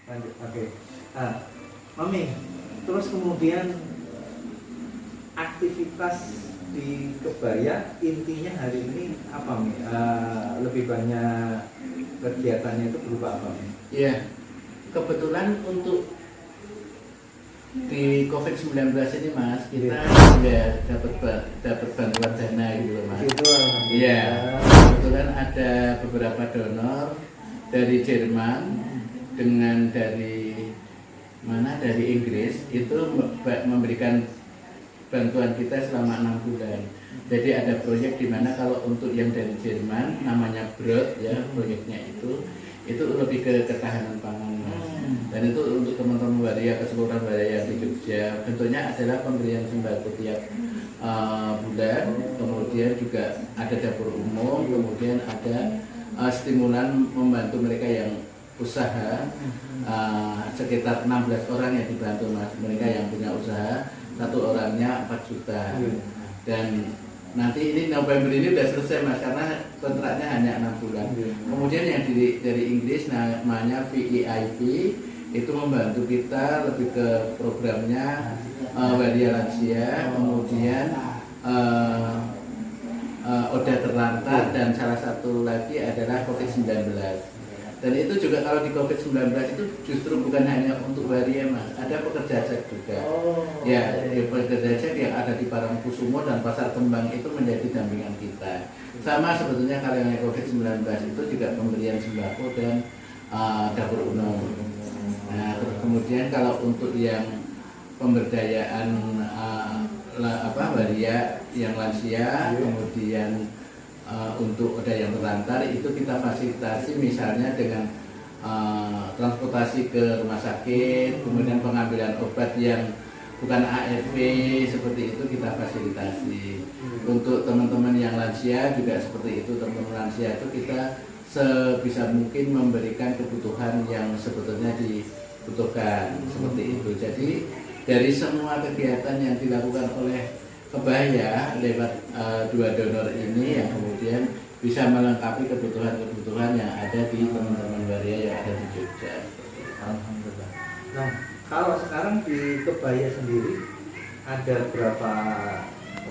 Lanjut. Oke. Nah, Mami, terus kemudian aktivitas di Kebaya intinya hari ini apa, Mi? Lebih banyak kegiatannya itu berupa apa, Mi? Iya, kebetulan untuk di COVID-19 ini Mas, kita ya dapat bantuan dana gitu loh Mas. Itu Iya, kebetulan ada beberapa donor dari Jerman dengan dari Inggris itu memberikan bantuan kita selama 6 bulan. Jadi ada proyek di mana kalau untuk yang dari Jerman namanya BROT ya, proyeknya itu lebih ke ketahanan pangan Mas. Dan itu untuk teman-teman waria keseluruhan waria di Jogja. Bentuknya adalah pemberian sembako tiap bulan, kemudian juga ada dapur umum, kemudian ada stimulan membantu mereka yang usaha, sekitar 16 orang yang dibantu Mas. Mereka yang punya usaha, satu orangnya 4 juta. Dan nanti ini November ini udah selesai Mas, karena kontraknya hanya 6 bulan. Kemudian yang dari Inggris namanya VEIV itu membantu kita lebih ke programnya waria lansia, kemudian Oda terlantar, dan salah satu lagi adalah COVID-19. Dan itu juga kalau di COVID-19 itu justru bukan hanya untuk waria Mas, ada pekerja seks juga. Ya, pekerja seks yang ada di Parangkusumo dan Pasar Kembang itu menjadi dampingan kita. Sama sebetulnya kalau yang COVID-19 itu juga pemberian sembako dan dapur umum. Nah, terus kemudian kalau untuk yang pemberdayaan waria yang lansia, kemudian untuk ada yang terlantar itu kita fasilitasi misalnya dengan transportasi ke rumah sakit, kemudian pengambilan obat yang bukan ARV seperti itu kita fasilitasi. Untuk teman-teman yang lansia juga seperti itu, teman-teman lansia itu kita sebisa mungkin memberikan kebutuhan yang sebetulnya dibutuhkan seperti itu. Jadi dari semua kegiatan yang dilakukan oleh Kebaya lewat 2 donor ini yang kemudian bisa melengkapi kebutuhan-kebutuhan yang ada di teman-teman waria yang ada di Jogja. Alhamdulillah. Nah, kalau sekarang di Kebaya sendiri ada berapa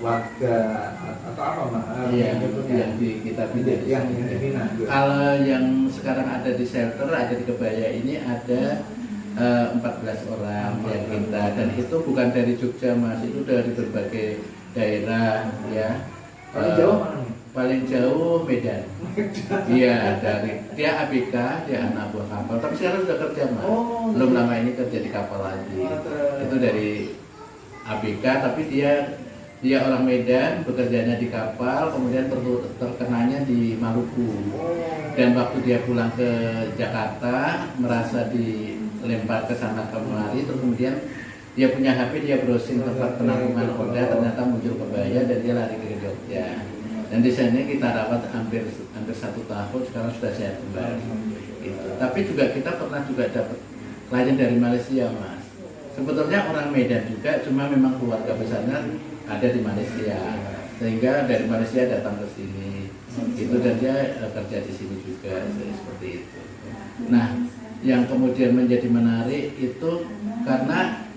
warga atau apa Mas? Yang kita bina. Yang dibina. Kalau yang sekarang ada di shelter, ada di Kebaya ini ada 14 orang yang kita, dan itu bukan dari Jogja Mas, itu dari berbagai daerah ya. Paling jauh mana? Paling jauh Medan. Iya, dari dia ABK, dia anak buah kapal, tapi sekarang sudah kerja Mas. Belum lama ini kerja di kapal lagi. Itu dari ABK, tapi dia orang Medan, bekerjanya di kapal, kemudian terkenanya di Maluku. Dan waktu dia pulang ke Jakarta, merasa dilempar ke sana kemari, terus kemudian dia punya HP, dia browsing tempat penampungan Oda, ternyata muncul Kebaya dan dia lari ke Jogja. Dan di sana kita dapat hampir 1 tahun, sekarang sudah sehat kembali. Gitu. Tapi juga kita pernah juga dapat klien dari Malaysia Mas. Sebetulnya orang Medan juga, cuma memang keluarga besarnya ada di Malaysia, sehingga dari Malaysia datang ke sini. Itu dan dia kerja di sini juga seperti itu. Nah, yang kemudian menjadi menarik itu karena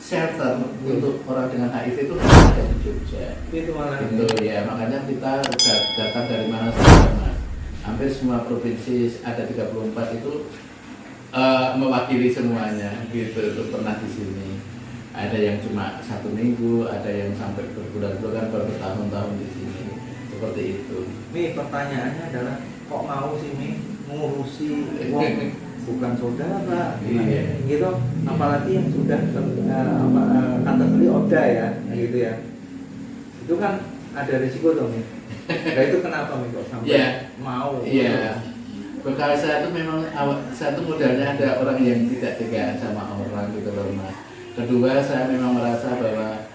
shelter untuk orang dengan HIV itu ada di Jogja. Itu malah itu ya, makanya kita datang dari mana saja Mas. Hampir semua provinsi ada 34 itu mewakili semuanya gitu, itu pernah di sini. Ada yang cuma 1 minggu, ada yang sampai berbulan-bulan, bertahun-tahun di sini. Seperti itu. Mi, pertanyaannya adalah kok mau sih Mi ngurusi wong bukan saudara, gitu. Apalagi yang sudah kategori Oda ya, gitu ya. Itu kan ada risiko dong Mi. Nah itu kenapa Mi kok sampai mau? Iya. Bekal saya itu memang satu modalnya ada orang yang tidak tegaan sama orang gitu loh Mas. Kedua, saya memang merasa bahwa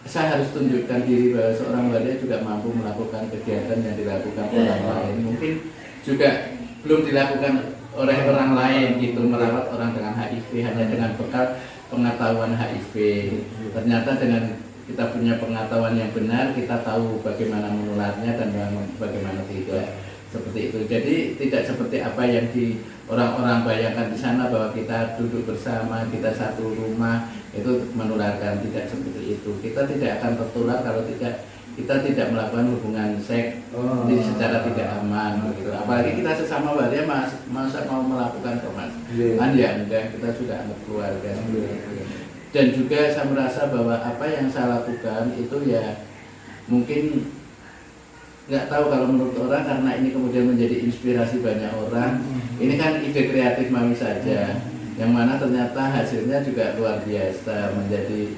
saya harus tunjukkan diri bahwa seorang waria juga mampu melakukan kegiatan yang dilakukan orang lain. Mungkin juga belum dilakukan oleh orang lain gitu, merawat orang dengan HIV hanya dengan bekal pengetahuan HIV. Ternyata dengan kita punya pengetahuan yang benar, kita tahu bagaimana menularnya dan bagaimana tidak. seperti itu. Jadi tidak seperti apa yang di orang-orang bayangkan di sana bahwa kita duduk bersama, kita satu rumah itu menularkan. Tidak seperti itu. Kita tidak akan tertular kalau kita tidak melakukan hubungan seks secara tidak aman begitu. Apalagi kita sesama waria masa mau melakukan Mas. Kan ya enggak, kita sudah anggap keluarga. Dan juga saya merasa bahwa apa yang saya lakukan itu ya mungkin nggak tahu kalau menurut orang, karena ini kemudian menjadi inspirasi banyak orang. Ini kan ide kreatif Mami saja, yang mana ternyata hasilnya juga luar biasa, menjadi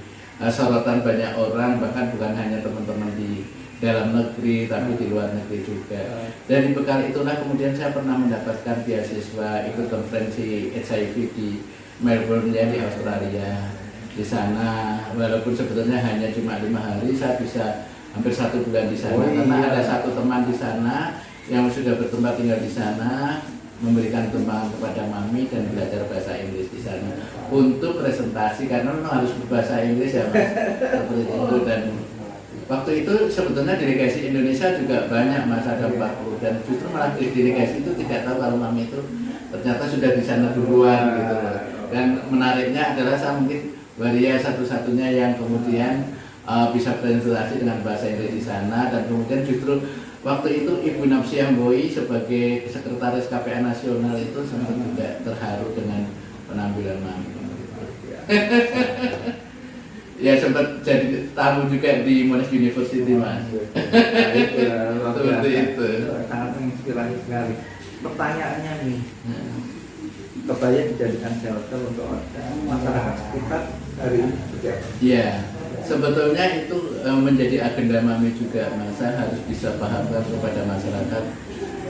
sorotan banyak orang, bahkan bukan hanya teman-teman di dalam negeri tapi di luar negeri juga. Dari bekal itulah kemudian saya pernah mendapatkan beasiswa ikut konferensi HIV di Melbourne ya, di Australia. Di sana walaupun sebetulnya hanya cuma 5 hari, saya bisa hampir 1 bulan di sana karena ada satu teman di sana yang sudah bertempat tinggal di sana, memberikan tumpangan kepada Mami dan belajar bahasa Inggris di sana untuk presentasi, karena memang harus berbahasa Inggris ya Mas, seperti itu. Dan waktu itu sebetulnya delegasi Indonesia juga banyak Mas, ada 40, dan justru malah delegasi itu tidak tahu kalau Mami itu ternyata sudah di sana duluan gitu loh. Dan menariknya adalah saya mungkin waria satu-satunya yang kemudian bisa presentasi dengan bahasa Inggris di sana, dan kemudian justru waktu itu Ibu Napsi Amboi sebagai sekretaris KPA Nasional itu sempat juga terharu dengan penampilan Mami. Ya sempat jadi tamu juga di Monash University Mas. Seperti itu. Sangat menginspirasi sekali. Pertanyaannya nih, kebaya dijadikan shelter untuk masyarakat sekitar hari ini seperti apa? Iya. Sebetulnya itu menjadi agenda Mami juga, Mas. Saya harus bisa pahamkan kepada masyarakat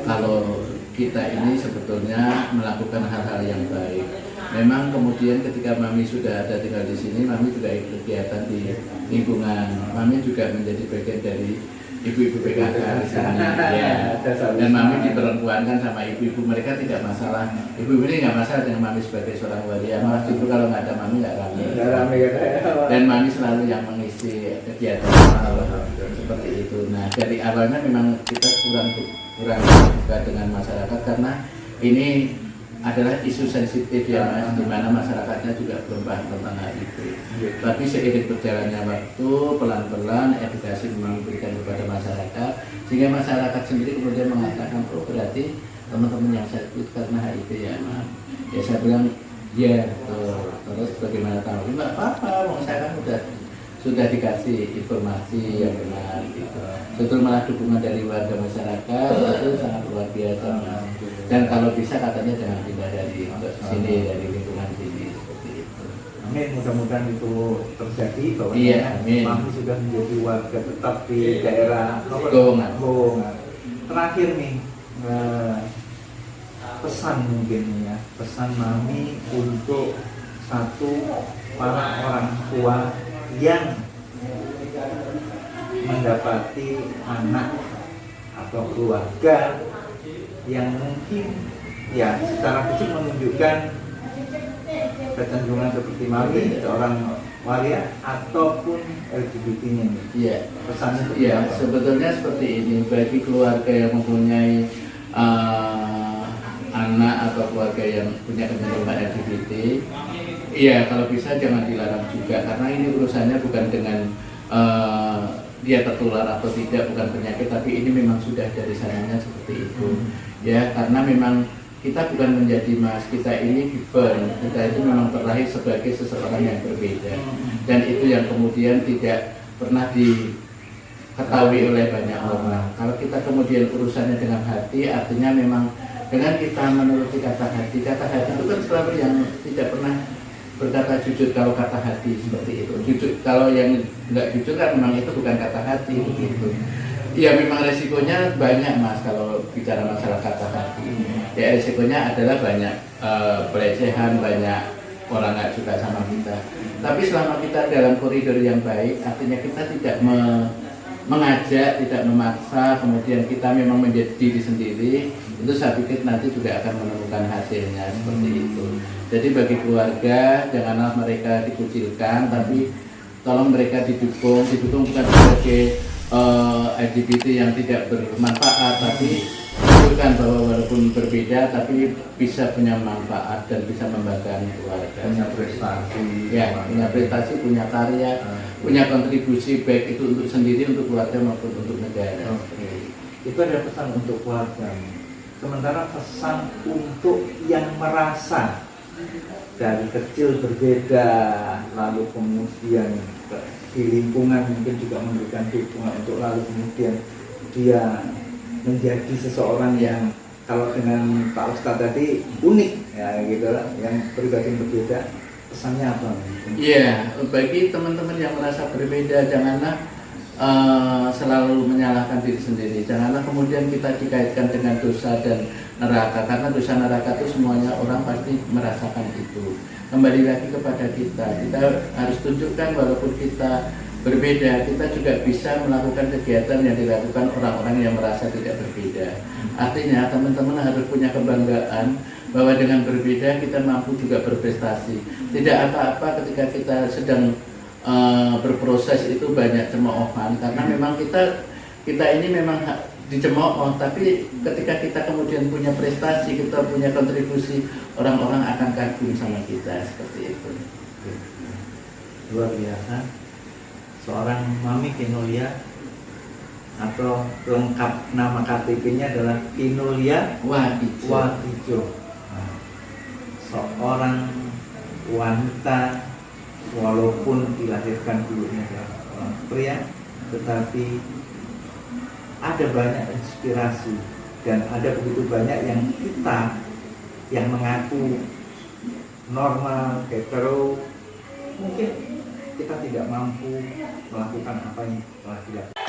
kalau kita ini sebetulnya melakukan hal-hal yang baik. Memang kemudian ketika Mami sudah ada tinggal di sini, Mami juga ikut kegiatan di lingkungan. Mami juga menjadi bagian dari ibu-ibu PKK di sini. Ya. Dan Mami diperempuankan sama ibu-ibu, mereka tidak masalah. Ibu-ibu ini nggak masalah dengan Mami sebagai seorang waria. Malah justru kalau nggak ada Mami nggak ramai. Dan Mami selalu yang mengisi kegiatan seperti itu. Nah dari awalnya memang kita kurang suka dengan masyarakat karena ini adalah isu sensitif ya Mas, di mana masyarakatnya juga belum paham tentang hal itu. Tapi seiring berjalannya waktu, pelan-pelan edukasi memang diberikan kepada masyarakat, sehingga masyarakat sendiri kemudian mengatakan, oh berarti teman-teman yang sakit karena HIV ya Mas. Ya saya bilang, ya terus bagaimana tahu? Enggak apa-apa, saya kan sudah dikasih informasi yang benar gitu. Betul, malah dukungan dari warga masyarakat itu sangat luar biasa Mas. Dan kalau bisa katanya jangan pindah dari sini, dari lingkungan sini seperti itu. Amin, mudah-mudahan itu terjadi bahwa Mami sudah menjadi warga tetap di daerah Gowongan. Terakhir nih, pesan mungkin ya, pesan Mami untuk para orang tua yang mendapati anak atau keluarga yang mungkin ya secara fisik menunjukkan kecenderungan seperti Mami, seorang waria ataupun LGBT-nya. Iya. Pesannya seperti ya, apa? sebetulnya seperti ini, bagi keluarga yang mempunyai anak atau keluarga yang punya kecenderungan LGBT, iya kalau bisa jangan dilarang juga, karena ini urusannya bukan dengan dia tertular atau tidak, bukan penyakit, tapi ini memang sudah dari sananya seperti itu. Ya, karena memang kita bukan menjadi Mas, kita ini given, kita itu memang terlahir sebagai seseorang yang berbeda, dan itu yang kemudian tidak pernah diketahui oleh banyak orang. Kalau kita kemudian urusannya dengan hati, artinya memang dengan kita menuruti kata hati itu kan selalu yang tidak pernah berkata jujur. Kalau kata hati seperti itu, jujur, kalau yang nggak jujur kan memang itu bukan kata hati begitu. Ya memang resikonya banyak Mas kalau bicara masalah kata hati. Ya resikonya adalah banyak pelecehan, banyak orang nggak suka sama kita. Tapi selama kita dalam koridor yang baik, artinya kita tidak mengajak, tidak memaksa, kemudian kita memang menjadi diri sendiri, itu saya pikir nanti juga akan menemukan hasilnya seperti itu. Jadi bagi keluarga, janganlah mereka dikucilkan, tapi tolong mereka didukung bukan sebagai LGBT yang tidak bermanfaat, tapi menunjukkan bahwa walaupun berbeda tapi bisa punya manfaat dan bisa membanggakan keluarga. Punya prestasi. Ya, punya prestasi, punya karya, punya kontribusi baik itu untuk sendiri, untuk keluarga maupun untuk negara. Oke. Itu ada pesan untuk keluarga. Sementara pesan untuk yang merasa dari kecil berbeda, lalu kemudian di lingkungan mungkin juga memberikan dukungan untuk lalu kemudian dia menjadi seseorang yang kalau dengan Pak Ustadz tadi unik ya gitu lah, yang pribadi berbeda, pesannya apa? Iya, bagi teman-teman yang merasa berbeda, janganlah selalu menyalahkan diri sendiri. Janganlah kemudian kita dikaitkan dengan dosa dan neraka, karena dosa neraka itu semuanya orang pasti merasakan itu. Kembali lagi kepada kita harus tunjukkan walaupun kita berbeda, kita juga bisa melakukan kegiatan yang dilakukan orang-orang yang merasa tidak berbeda. Artinya teman-teman harus punya kebanggaan bahwa dengan berbeda kita mampu juga berprestasi. Tidak apa-apa ketika kita sedang berproses itu banyak cemoohan, karena memang kita ini memang dicemooh, tapi ketika kita kemudian punya prestasi, kita punya kontribusi, orang-orang akan kagum sama kita, seperti itu. Luar biasa. Seorang Mami Vinulia, atau lengkap nama KTP-nya adalah Vinulia Wadijo. Seorang wanita walaupun dilahirkan dulunya adalah seorang pria, tetapi ada banyak inspirasi dan ada begitu banyak yang kita yang mengaku normal, hetero, mungkin kita tidak mampu melakukan apa yang telah dilakukan.